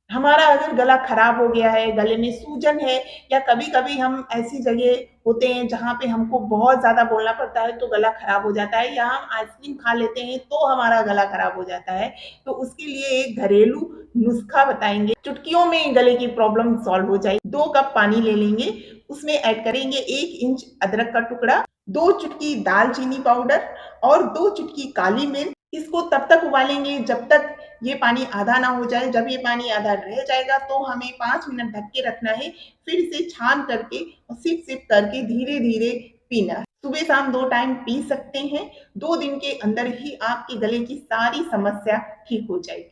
हमारा अगर गला खराब हो गया है, गले में सूजन है या कभी-कभी हम ऐसी जगह होते हैं जहाँ पे हमको बहुत ज़्यादा बोलना पड़ता है तो गला खराब हो जाता है या हम आइसक्रीम खा लेते हैं तो हमारा गला खराब हो जाता है। तो उसके लिए एक घरेलू नुस्खा बताएँगे, चुटकियों में गले की प्रॉब्लम सॉल्व हो जाएगी। 2 कप पानी ले लेंगे, उसमें ऐड करेंगे 1 इंच अदरक का टुकड़ा, 2 चुटकी दालचीनी पाउडर और 2 चुटकी काली मिर्च। इसको तब तक उबालेंगे जब तक ये पानी आधा ना हो जाए। जब ये पानी आधा रह जाएगा तो हमें 5 मिनट ढक के रखना है, फिर इसे छान करके और सिप-सिप करके धीरे-धीरे पीना है। सुबह-शाम 2 टाइम पी सकते हैं। 2 दिन के अंदर ही आपके गले की सारी समस्या ठीक हो जाएगी।